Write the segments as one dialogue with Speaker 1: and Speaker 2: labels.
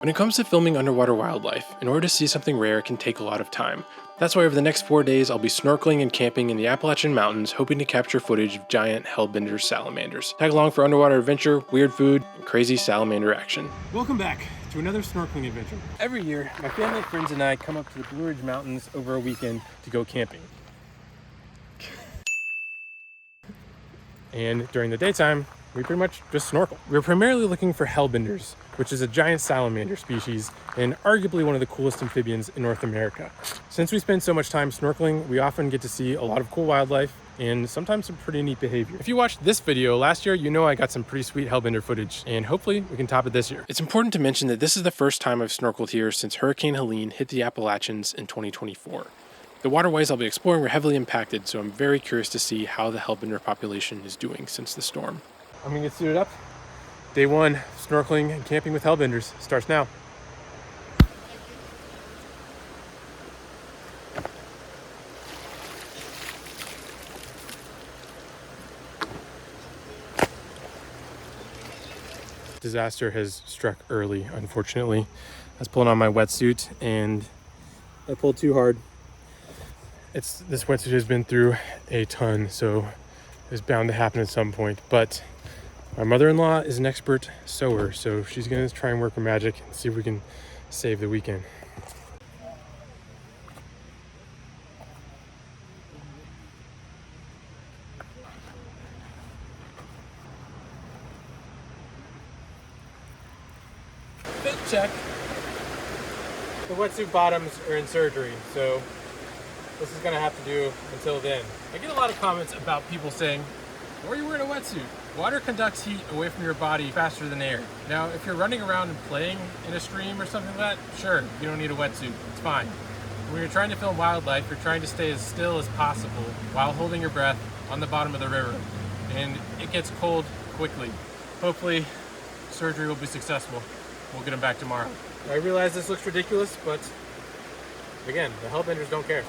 Speaker 1: When it comes to filming underwater wildlife, in order to see something rare, it can take a lot of time. That's why over the next 4 days, I'll be snorkeling and camping in the Appalachian Mountains, hoping to capture footage of giant hellbender salamanders. Tag along for underwater adventure, weird food, and crazy salamander action. Welcome back to another snorkeling adventure. Every year, my family, friends, and I come up to the Blue Ridge Mountains over a weekend to go camping. And during the daytime, we pretty much just snorkel. We're primarily looking for hellbenders, which is a giant salamander species and arguably one of the coolest amphibians in North America. Since we spend so much time snorkeling, we often get to see a lot of cool wildlife and sometimes some pretty neat behavior. If you watched this video last year, you know I got some pretty sweet hellbender footage, and hopefully we can top it this year. It's important to mention that this is the first time I've snorkeled here since Hurricane Helene hit the Appalachians in 2024. The waterways I'll be exploring were heavily impacted, so I'm very curious to see how the hellbender population is doing since the storm. I'm gonna get suited up. Day one, snorkeling and camping with hellbenders starts now. Disaster has struck early, unfortunately. I was pulling on my wetsuit and I pulled too hard. This wetsuit has been through a ton, so it's bound to happen at some point. But my mother-in-law is an expert sewer, so she's gonna try and work her magic and see if we can save the weekend. Fit check. The wetsuit bottoms are in surgery, so this is gonna have to do until then. I get a lot of comments about people saying, why are you wearing a wetsuit? Water conducts heat away from your body faster than air. Now, if you're running around and playing in a stream or something like that, sure, you don't need a wetsuit, it's fine. When you're trying to film wildlife, you're trying to stay as still as possible while holding your breath on the bottom of the river. And it gets cold quickly. Hopefully, surgery will be successful. We'll get them back tomorrow. I realize this looks ridiculous, but again, the hellbenders don't care.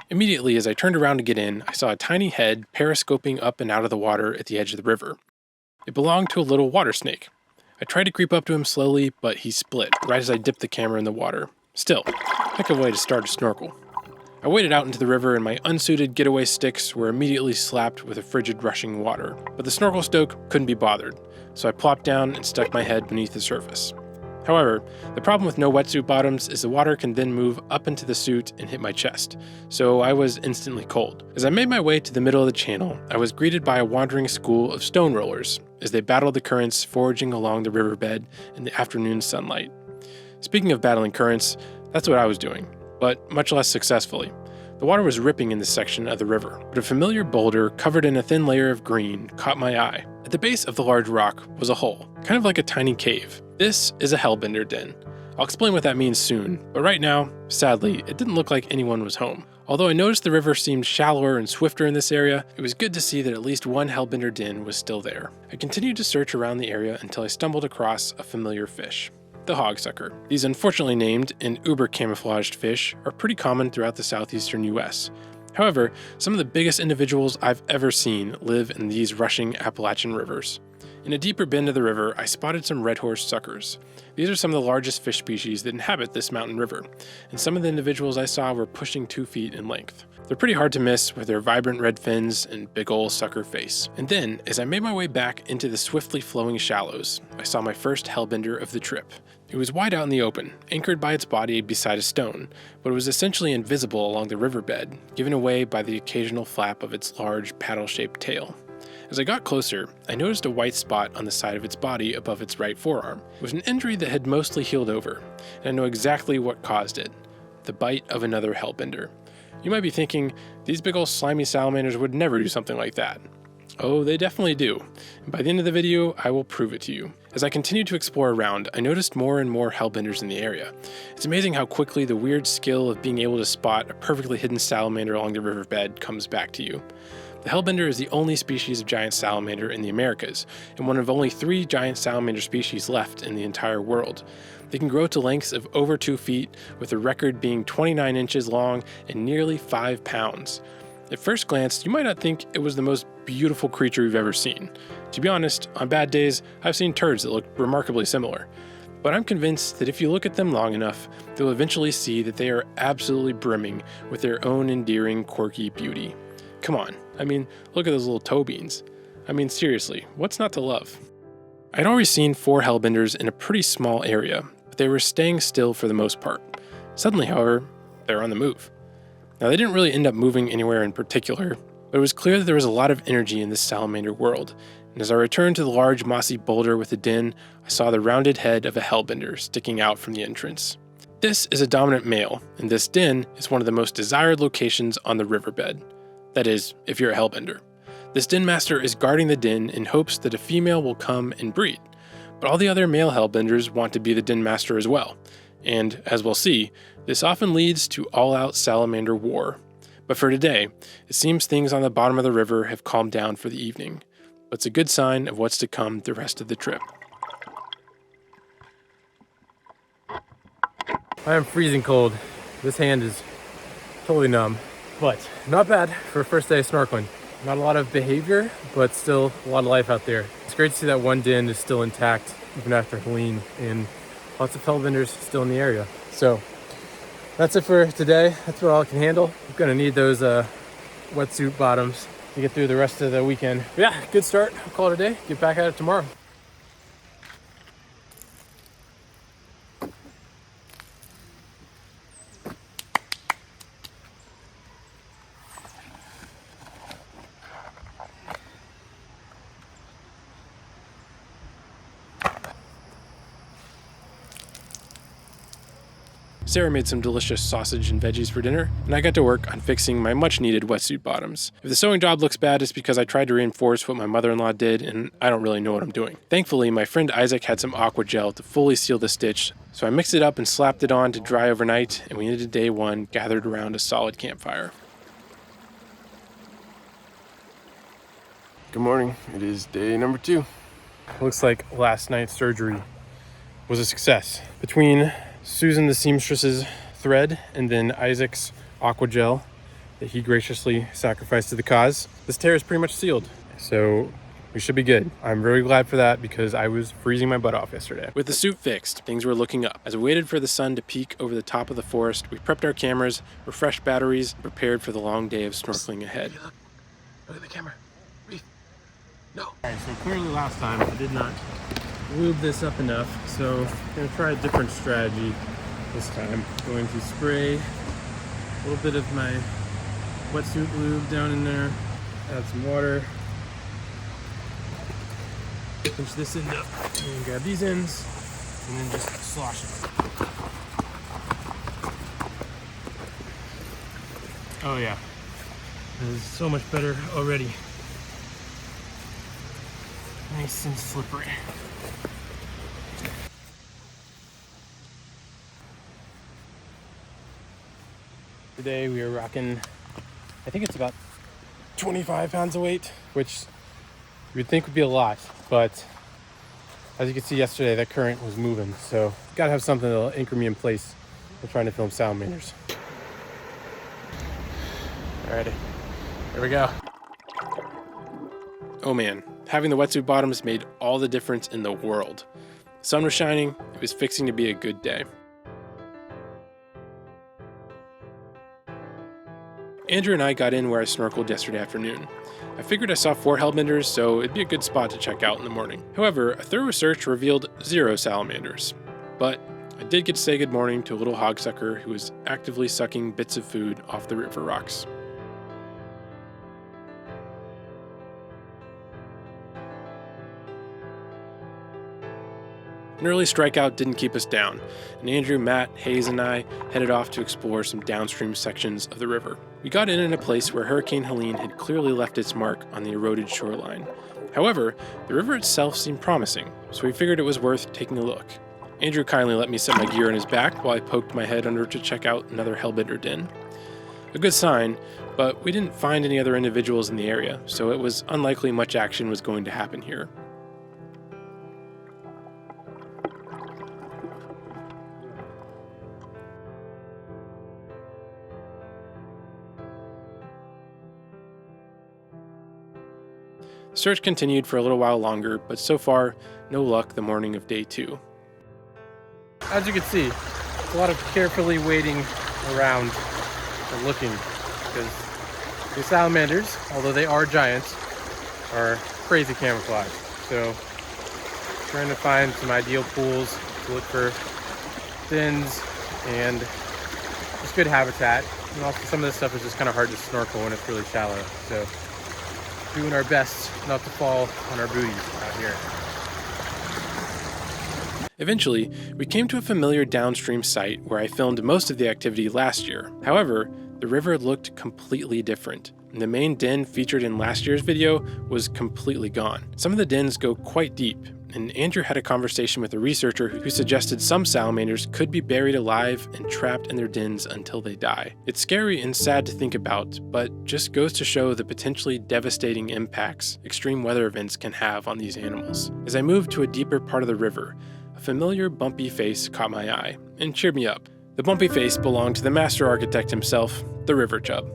Speaker 1: Immediately, as I turned around to get in, I saw a tiny head periscoping up and out of the water at the edge of the river. It belonged to a little water snake. I tried to creep up to him slowly, but he split right as I dipped the camera in the water. Still, heck of a way to start a snorkel. I waded out into the river and my unsuited getaway sticks were immediately slapped with a frigid rushing water. But the snorkel stoke couldn't be bothered, so I plopped down and stuck my head beneath the surface. However, the problem with no wetsuit bottoms is the water can then move up into the suit and hit my chest, so I was instantly cold. As I made my way to the middle of the channel, I was greeted by a wandering school of stone rollers as they battled the currents foraging along the riverbed in the afternoon sunlight. Speaking of battling currents, that's what I was doing, but much less successfully. The water was ripping in this section of the river, but a familiar boulder covered in a thin layer of green caught my eye. At the base of the large rock was a hole, kind of like a tiny cave. This is a hellbender den. I'll explain what that means soon, but right now, sadly, it didn't look like anyone was home. Although I noticed the river seemed shallower and swifter in this area, it was good to see that at least one hellbender den was still there. I continued to search around the area until I stumbled across a familiar fish. The hogsucker. These unfortunately named and uber camouflaged fish are pretty common throughout the southeastern US. However, some of the biggest individuals I've ever seen live in these rushing Appalachian rivers. In a deeper bend of the river, I spotted some red horse suckers. These are some of the largest fish species that inhabit this mountain river, and some of the individuals I saw were pushing 2 feet in length. They're pretty hard to miss with their vibrant red fins and big ol' sucker face. And then, as I made my way back into the swiftly flowing shallows, I saw my first hellbender of the trip. It was wide out in the open, anchored by its body beside a stone, but it was essentially invisible along the riverbed, given away by the occasional flap of its large paddle-shaped tail. As I got closer, I noticed a white spot on the side of its body above its right forearm. It was an injury that had mostly healed over, and I know exactly what caused it: the bite of another hellbender. You might be thinking, these big ol' slimy salamanders would never do something like that. Oh, they definitely do, and by the end of the video, I will prove it to you. As I continued to explore around, I noticed more and more hellbenders in the area. It's amazing how quickly the weird skill of being able to spot a perfectly hidden salamander along the riverbed comes back to you. The hellbender is the only species of giant salamander in the Americas, and one of only 3 giant salamander species left in the entire world. They can grow to lengths of over 2 feet, with the record being 29 inches long and nearly 5 pounds. At first glance, you might not think it was the most beautiful creature you've ever seen. To be honest, on bad days, I've seen turds that look remarkably similar. But I'm convinced that if you look at them long enough, you'll eventually see that they are absolutely brimming with their own endearing, quirky beauty. Come on, I mean, look at those little toe beans. I mean, seriously, what's not to love? I'd already seen 4 hellbenders in a pretty small area, but they were staying still for the most part. Suddenly, however, they were on the move. Now, they didn't really end up moving anywhere in particular, but it was clear that there was a lot of energy in this salamander world, and as I returned to the large mossy boulder with the den, I saw the rounded head of a hellbender sticking out from the entrance. This is a dominant male, and this den is one of the most desired locations on the riverbed. That is, if you're a hellbender. This den master is guarding the den in hopes that a female will come and breed, but all the other male hellbenders want to be the den master as well, and as we'll see, this often leads to all-out salamander war. But for today, it seems things on the bottom of the river have calmed down for the evening, but it's a good sign of what's to come the rest of the trip.
Speaker 2: I am freezing cold. This hand is totally numb, but not bad for a first day of snorkeling. Not a lot of behavior, but still a lot of life out there. It's great to see that one den is still intact, even after Helene, and lots of hellbenders still in the area. So that's it for today. That's what all I can handle. I'm gonna need those wetsuit bottoms to get through the rest of the weekend. But yeah, good start. I'll call it a day. Get back at it tomorrow.
Speaker 1: Sarah made some delicious sausage and veggies for dinner, and I got to work on fixing my much-needed wetsuit bottoms. If the sewing job looks bad, it's because I tried to reinforce what my mother-in-law did, and I don't really know what I'm doing. Thankfully, my friend Isaac had some aqua gel to fully seal the stitch, so I mixed it up and slapped it on to dry overnight, and we ended day one gathered around a solid campfire.
Speaker 3: Good morning. It is day number 2.
Speaker 2: Looks like last night's surgery was a success. Between Susan the seamstress's thread and then Isaac's aqua gel that he graciously sacrificed to the cause, this tear is pretty much sealed. So we should be good. I'm very glad for that because I was freezing my butt off yesterday.
Speaker 1: With the suit fixed, things were looking up. As we waited for the sun to peek over the top of the forest, we prepped our cameras, refreshed batteries, and prepared for the long day of snorkeling ahead.
Speaker 3: Hey, look at the camera. Breathe. No.
Speaker 2: Alright, so clearly last time I did not lube this up enough, so I'm going to try a different strategy this time. I'm going to spray a little bit of my wetsuit lube down in there, add some water, pinch this end up, and grab these ends, and then just slosh it. Oh yeah, this is so much better already. Nice and slippery. Today we are rocking, I think it's about 25 pounds of weight, which you would think would be a lot, but as you can see yesterday, that current was moving, so gotta have something that'll anchor me in place while trying to film salamanders. Alrighty, here we go.
Speaker 1: Oh man, having the wetsuit bottoms made all the difference in the world. The sun was shining, it was fixing to be a good day. Andrew and I got in where I snorkeled yesterday afternoon. I figured I saw 4 hellbenders, so it'd be a good spot to check out in the morning. However, a thorough search revealed 0 salamanders. But I did get to say good morning to a little hogsucker who was actively sucking bits of food off the river rocks. An early strikeout didn't keep us down, and Andrew, Matt, Hayes, and I headed off to explore some downstream sections of the river. We got in a place where Hurricane Helene had clearly left its mark on the eroded shoreline. However, the river itself seemed promising, so we figured it was worth taking a look. Andrew kindly let me set my gear on his back while I poked my head under to check out another hellbender den. A good sign, but we didn't find any other individuals in the area, so it was unlikely much action was going to happen here. search continued for a little while longer, but so far, no luck the morning of day 2.
Speaker 2: As you can see, it's a lot of carefully waiting around and looking, because the salamanders, although they are giants, are crazy camouflage. So trying to find some ideal pools to look for fins and just good habitat. And also some of this stuff is just kind of hard to snorkel when it's really shallow. So doing our best not to fall on our booties out here.
Speaker 1: Eventually, we came to a familiar downstream site where I filmed most of the activity last year. However, the river looked completely different. The main den featured in last year's video was completely gone. Some of the dens go quite deep, and Andrew had a conversation with a researcher who suggested some salamanders could be buried alive and trapped in their dens until they die. It's scary and sad to think about, but just goes to show the potentially devastating impacts extreme weather events can have on these animals. As I moved to a deeper part of the river, a familiar bumpy face caught my eye and cheered me up. The bumpy face belonged to the master architect himself, the river chub.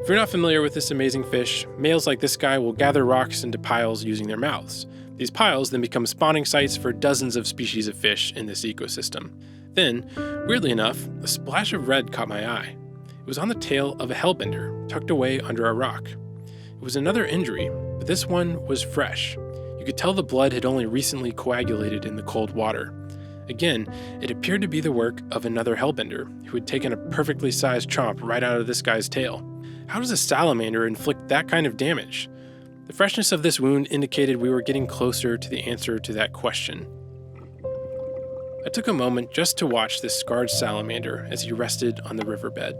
Speaker 1: If you're not familiar with this amazing fish, males like this guy will gather rocks into piles using their mouths. These piles then become spawning sites for dozens of species of fish in this ecosystem. Then, weirdly enough, a splash of red caught my eye. It was on the tail of a hellbender, tucked away under a rock. It was another injury, but this one was fresh. You could tell the blood had only recently coagulated in the cold water. Again, it appeared to be the work of another hellbender, who had taken a perfectly sized chomp right out of this guy's tail. How does a salamander inflict that kind of damage? The freshness of this wound indicated we were getting closer to the answer to that question. I took a moment just to watch this scarred salamander as he rested on the riverbed.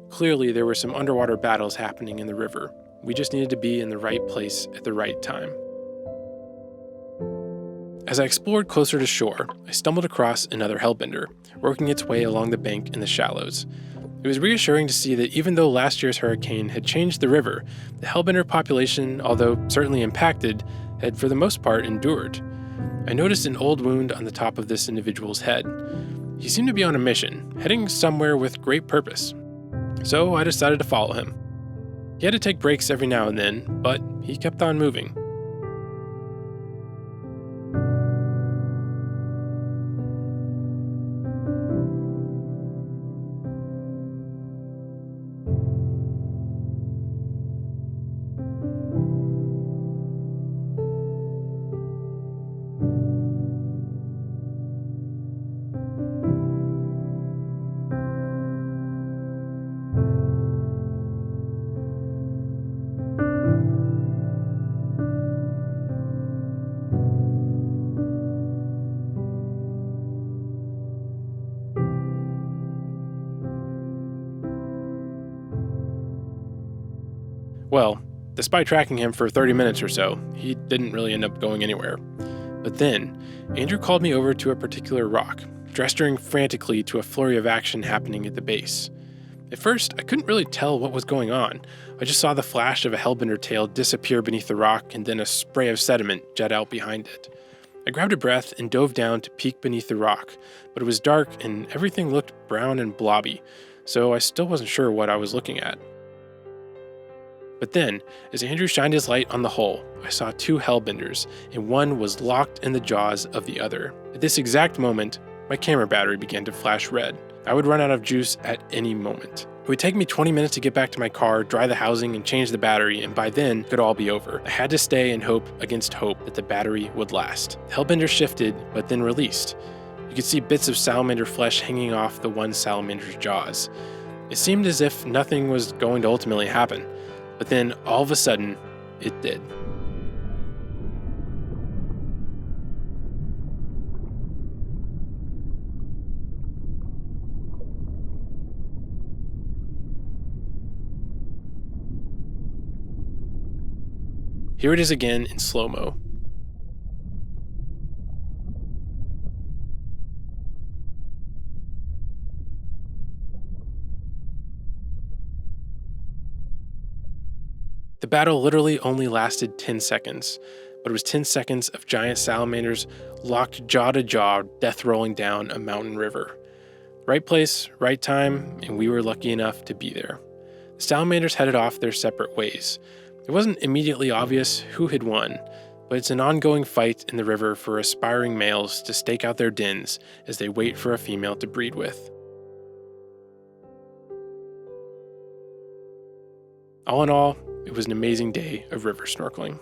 Speaker 1: Clearly, there were some underwater battles happening in the river. We just needed to be in the right place at the right time. As I explored closer to shore, I stumbled across another hellbender, working its way along the bank in the shallows. It was reassuring to see that even though last year's hurricane had changed the river, the hellbender population, although certainly impacted, had for the most part endured. I noticed an old wound on the top of this individual's head. He seemed to be on a mission, heading somewhere with great purpose. So I decided to follow him. He had to take breaks every now and then, but he kept on moving. Well, despite tracking him for 30 minutes or so, he didn't really end up going anywhere. But then, Andrew called me over to a particular rock, gesturing frantically to a flurry of action happening at the base. At first, I couldn't really tell what was going on. I just saw the flash of a hellbender tail disappear beneath the rock and then a spray of sediment jet out behind it. I grabbed a breath and dove down to peek beneath the rock, but it was dark and everything looked brown and blobby, so I still wasn't sure what I was looking at. But then, as Andrew shined his light on the hole, I saw two hellbenders, and one was locked in the jaws of the other. At this exact moment, my camera battery began to flash red. I would run out of juice at any moment. It would take me 20 minutes to get back to my car, dry the housing, and change the battery, and by then, it could all be over. I had to stay and hope against hope that the battery would last. The hellbender shifted, but then released. You could see bits of salamander flesh hanging off the one salamander's jaws. It seemed as if nothing was going to ultimately happen. But then, all of a sudden, it did. Here it is again in slow-mo. The battle literally only lasted 10 seconds, but it was 10 seconds of giant salamanders locked jaw to jaw, death rolling down a mountain river. Right place, right time, and we were lucky enough to be there. The salamanders headed off their separate ways. It wasn't immediately obvious who had won, but it's an ongoing fight in the river for aspiring males to stake out their dens as they wait for a female to breed with. All in all, it was an amazing day of river snorkeling.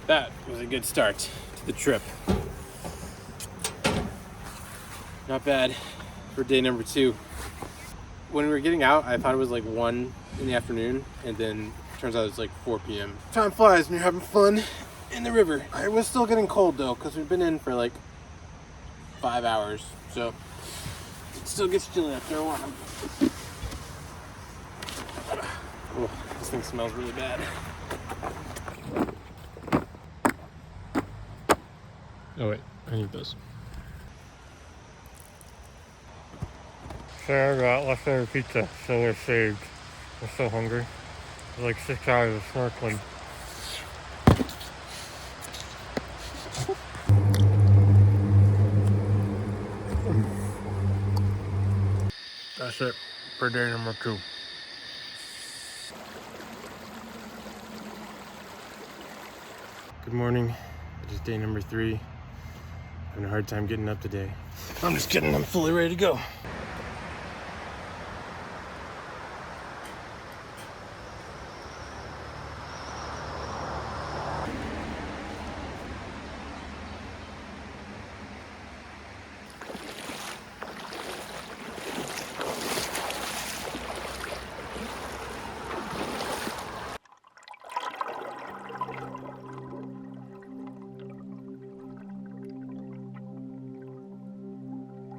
Speaker 2: That was a good start to the trip. Not bad for day number 2. When we were getting out, I thought it was like 1 in the afternoon, and then it turns out it's like 4 p.m. Time flies when you're having fun in the river. I was still getting cold though, because we've been in for like 5 hours, so it still gets chilly after a while. Oh, this thing smells really bad. Oh wait, I need those.
Speaker 4: Sorry, I got leftover pizza, so we're saved. We're so hungry. It's like 6 hours of snorkeling. That's it for day number 2.
Speaker 2: Good morning. It is day number 3. Having a hard time getting up today. I'm just kidding, I'm fully ready to go.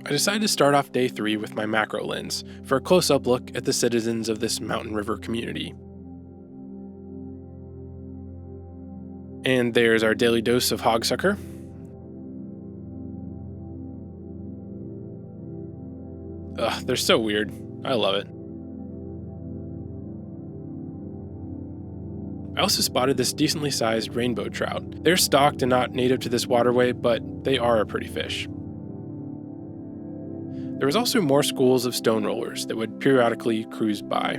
Speaker 1: I decided to start off day 3 with my macro lens for a close-up look at the citizens of this mountain river community. And there's our daily dose of hogsucker. Ugh, they're so weird. I love it. I also spotted this decently sized rainbow trout. They're stocked and not native to this waterway, but they are a pretty fish. There was also more schools of stone rollers that would periodically cruise by.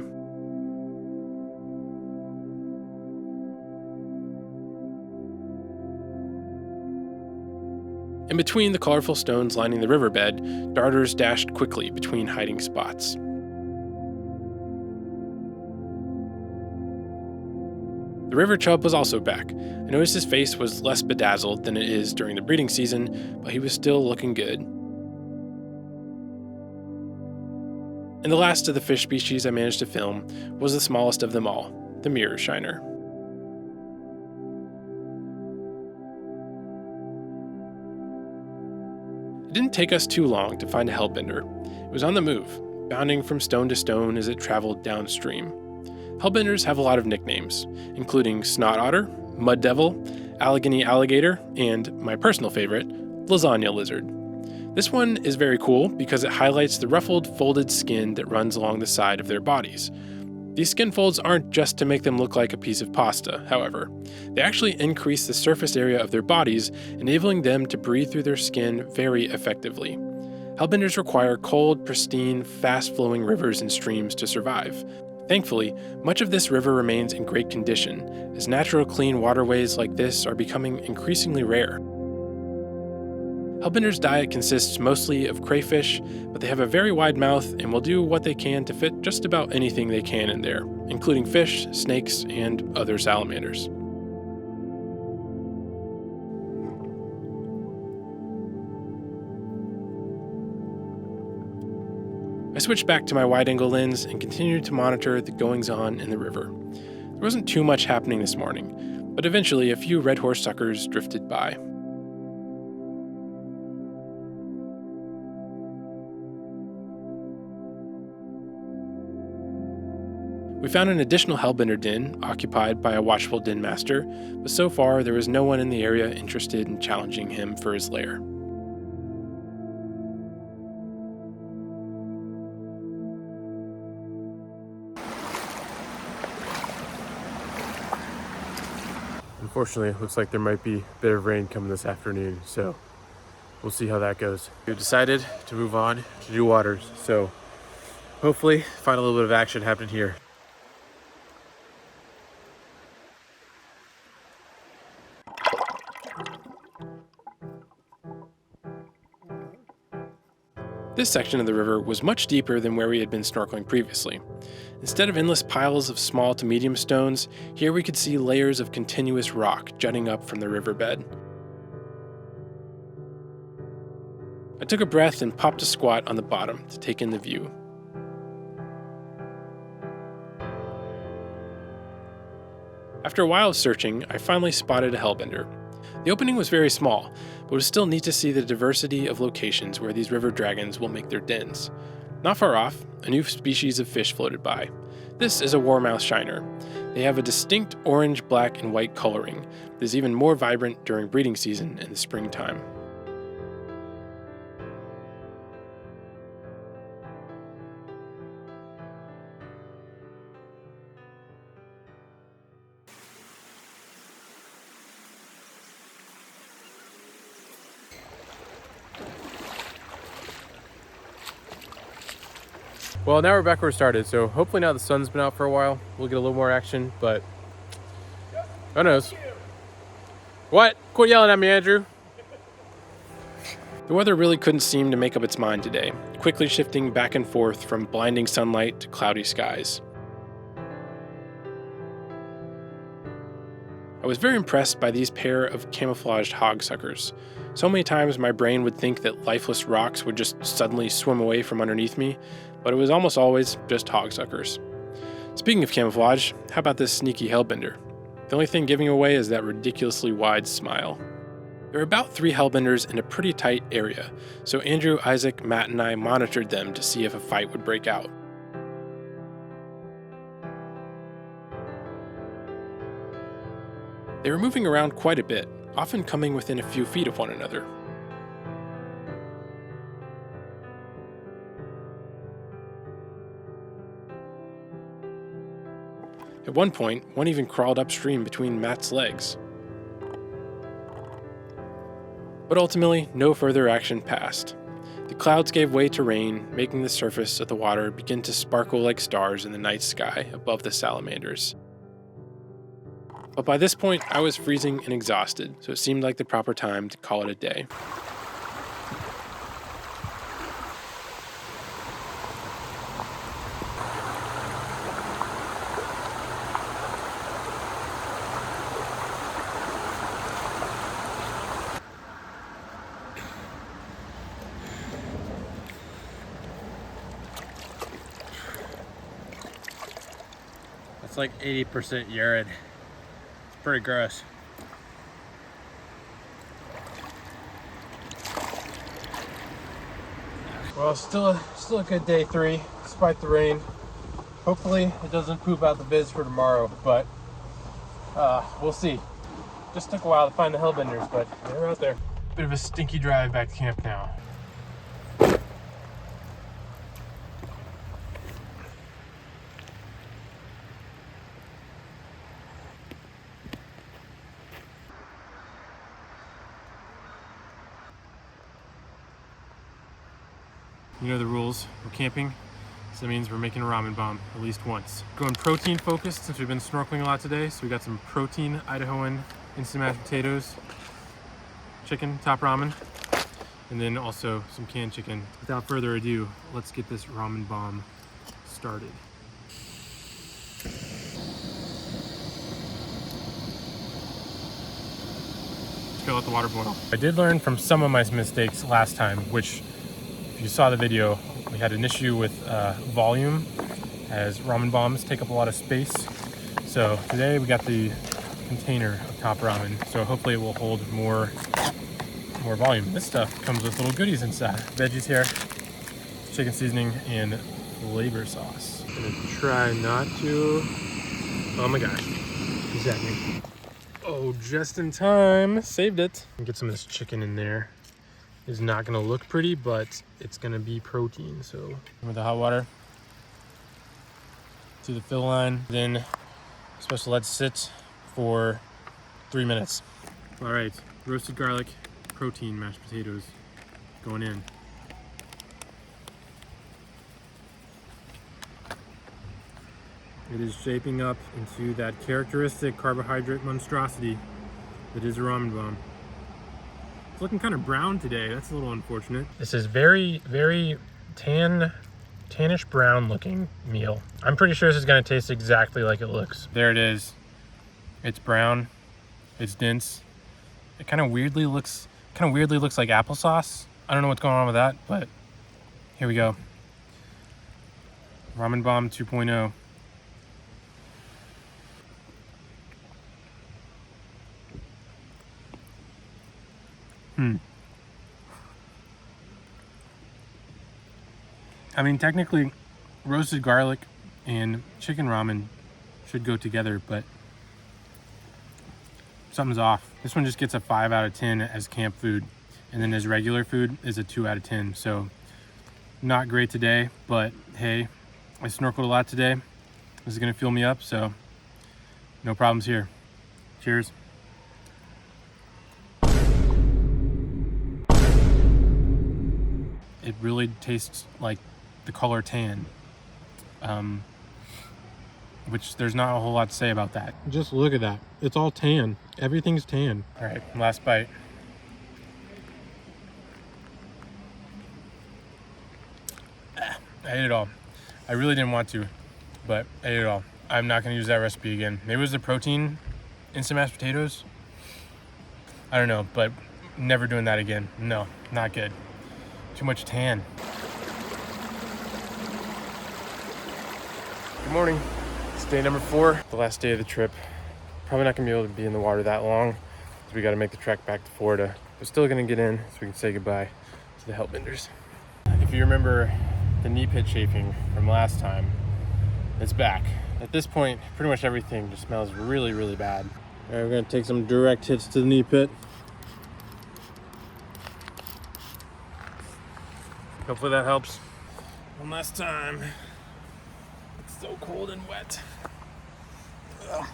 Speaker 1: In between the colorful stones lining the riverbed, darters dashed quickly between hiding spots. The river chub was also back. I noticed his face was less bedazzled than it is during the breeding season, but he was still looking good. And the last of the fish species I managed to film was the smallest of them all, the mirror shiner. It didn't take us too long to find a hellbender. It was on the move, bounding from stone to stone as it traveled downstream. Hellbenders have a lot of nicknames, including snot otter, mud devil, Allegheny alligator, and, my personal favorite, lasagna lizard. This one is very cool because it highlights the ruffled, folded skin that runs along the side of their bodies. These skin folds aren't just to make them look like a piece of pasta, however. They actually increase the surface area of their bodies, enabling them to breathe through their skin very effectively. Hellbenders require cold, pristine, fast-flowing rivers and streams to survive. Thankfully, much of this river remains in great condition, as natural clean waterways like this are becoming increasingly rare. Hellbender's diet consists mostly of crayfish, but they have a very wide mouth and will do what they can to fit just about anything they can in there, including fish, snakes, and other salamanders. I switched back to my wide-angle lens and continued to monitor the goings-on in the river. There wasn't too much happening this morning, but eventually a few red horse suckers drifted by. We found an additional hellbender den occupied by a watchful den master, but so far there was no one in the area interested in challenging him for his lair.
Speaker 2: Fortunately, it looks like there might be a bit of rain coming this afternoon, so we'll see how that goes. We've decided to move on to new waters, so hopefully find a little bit of action happening here.
Speaker 1: This section of the river was much deeper than where we had been snorkeling previously. Instead of endless piles of small to medium stones, here we could see layers of continuous rock jutting up from the riverbed. I took a breath and popped a squat on the bottom to take in the view. After a while of searching, I finally spotted a hellbender. The opening was very small, but it was still neat to see the diversity of locations where these river dragons will make their dens. Not far off, a new species of fish floated by. This is a warmouth shiner. They have a distinct orange, black, and white coloring that is even more vibrant during breeding season in the springtime.
Speaker 2: Well, now we're back where we started, so hopefully now the sun's been out for a while, we'll get a little more action, but who knows? What? Quit yelling at me, Andrew.
Speaker 1: The weather really couldn't seem to make up its mind today, quickly shifting back and forth from blinding sunlight to cloudy skies. I was very impressed by these pair of camouflaged hogsuckers. So many times my brain would think that lifeless rocks would just suddenly swim away from underneath me, but it was almost always just hogsuckers. Speaking of camouflage, how about this sneaky hellbender? The only thing giving away is that ridiculously wide smile. There are about 3 hellbenders in a pretty tight area, so Andrew, Isaac, Matt, and I monitored them to see if a fight would break out. They were moving around quite a bit, often coming within a few feet of one another. At one point, one even crawled upstream between Matt's legs. But ultimately, no further action passed. The clouds gave way to rain, making the surface of the water begin to sparkle like stars in the night sky above the salamanders. But by this point, I was freezing and exhausted, so it seemed like the proper time to call it a day.
Speaker 2: It's like 80% urine. It's pretty gross. Well, still a good day 3, despite the rain. Hopefully it doesn't poop out the vids for tomorrow, but we'll see. Just took a while to find the hellbenders, but they're out there.
Speaker 1: Bit of a stinky drive back to camp now. You know the rules. We're camping, so that means we're making a ramen bomb at least once. Going protein focused since we've been snorkeling a lot today, so we got some protein Idahoan instant mashed potatoes, chicken, top ramen, and then also some canned chicken. Without further ado, let's get this ramen bomb started. Just gotta let the water boil.
Speaker 2: I did learn from some of my mistakes last time, which, if you saw the video, we had an issue with volume, as ramen bombs take up a lot of space. So today we got the container of top ramen, so hopefully it will hold more volume. This stuff comes with little goodies inside. Veggies here, chicken seasoning, and flavor sauce. I'm gonna try not to, oh my gosh, what's happening? Oh, just in time, saved it. Get some of this chicken in there. It's not gonna look pretty, but it's gonna be protein. So with the hot water to the fill line, then supposed to let it sit for 3 minutes. All right, roasted garlic, protein mashed potatoes going in. It is shaping up into that characteristic carbohydrate monstrosity that is a ramen bomb. It's looking kind of brown today. That's a little unfortunate. This is very, very tannish brown looking meal. I'm pretty sure this is gonna taste exactly like it looks. There it is. It's brown, it's dense. It kind of weirdly looks like applesauce. I don't know what's going on with that, but here we go. Ramen Bomb 2.0. I mean, technically, roasted garlic and chicken ramen should go together, but something's off. This one just gets a 5 out of 10 as camp food, and then as regular food is a 2 out of 10. So not great today, but hey, I snorkeled a lot today. This is gonna fuel me up, so no problems here. Cheers. It really tastes like the color tan, which there's not a whole lot to say about that. Just look at that. It's all tan. Everything's tan. All right, last bite. I ate it all. I really didn't want to, but I ate it all. I'm not gonna use that recipe again. Maybe it was the protein instant mashed potatoes. I don't know, but never doing that again. No, not good. Too much tan. Good morning. It's day number 4, the last day of the trip. Probably not gonna be able to be in the water that long, so we gotta make the trek back to Florida. We're still gonna get in so we can say goodbye to the hellbenders. If you remember the knee pit chafing from last time, it's back. At this point, pretty much everything just smells really, really bad. All right, we're gonna take some direct hits to the knee pit. Hopefully that helps. One last time. It's so cold and wet. Ugh.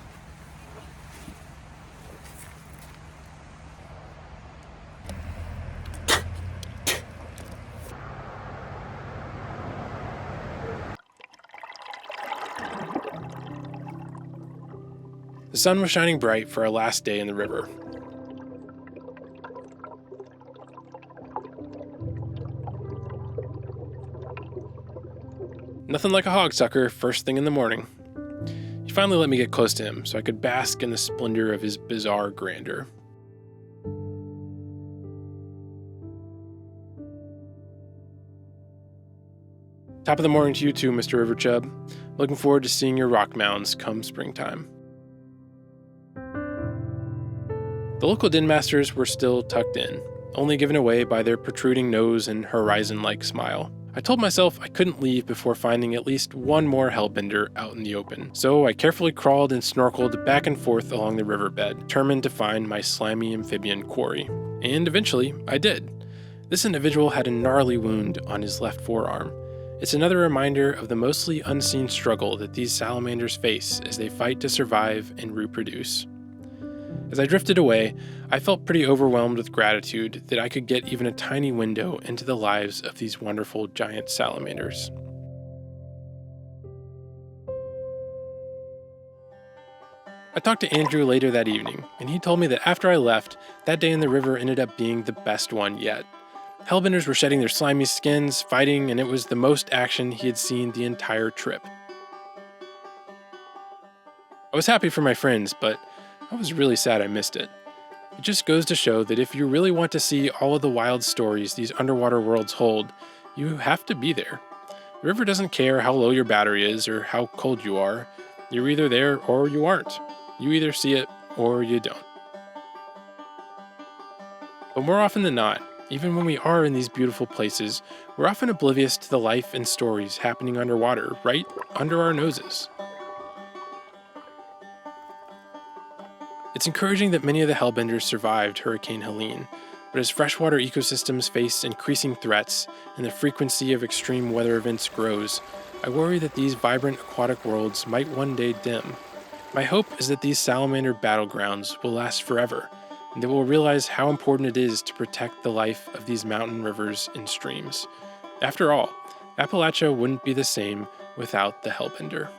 Speaker 1: The sun was shining bright for our last day in the river. Nothing like a hogsucker first thing in the morning. He finally let me get close to him so I could bask in the splendor of his bizarre grandeur. Top of the morning to you too, Mr. River Chub. Looking forward to seeing your rock mounds come springtime. The local den masters were still tucked in, only given away by their protruding nose and horizon-like smile. I told myself I couldn't leave before finding at least one more hellbender out in the open, so I carefully crawled and snorkeled back and forth along the riverbed, determined to find my slimy amphibian quarry. And eventually, I did. This individual had a gnarly wound on his left forearm. It's another reminder of the mostly unseen struggle that these salamanders face as they fight to survive and reproduce. As I drifted away, I felt pretty overwhelmed with gratitude that I could get even a tiny window into the lives of these wonderful giant salamanders. I talked to Andrew later that evening, and he told me that after I left, that day in the river ended up being the best one yet. Hellbenders were shedding their slimy skins, fighting, and it was the most action he had seen the entire trip. I was happy for my friends, but I was really sad I missed it. It just goes to show that if you really want to see all of the wild stories these underwater worlds hold, you have to be there. The river doesn't care how low your battery is or how cold you are. You're either there or you aren't. You either see it or you don't. But more often than not, even when we are in these beautiful places, we're often oblivious to the life and stories happening underwater, right under our noses. It's encouraging that many of the hellbenders survived Hurricane Helene, but as freshwater ecosystems face increasing threats and the frequency of extreme weather events grows, I worry that these vibrant aquatic worlds might one day dim. My hope is that these salamander battlegrounds will last forever, and that we'll realize how important it is to protect the life of these mountain rivers and streams. After all, Appalachia wouldn't be the same without the hellbender.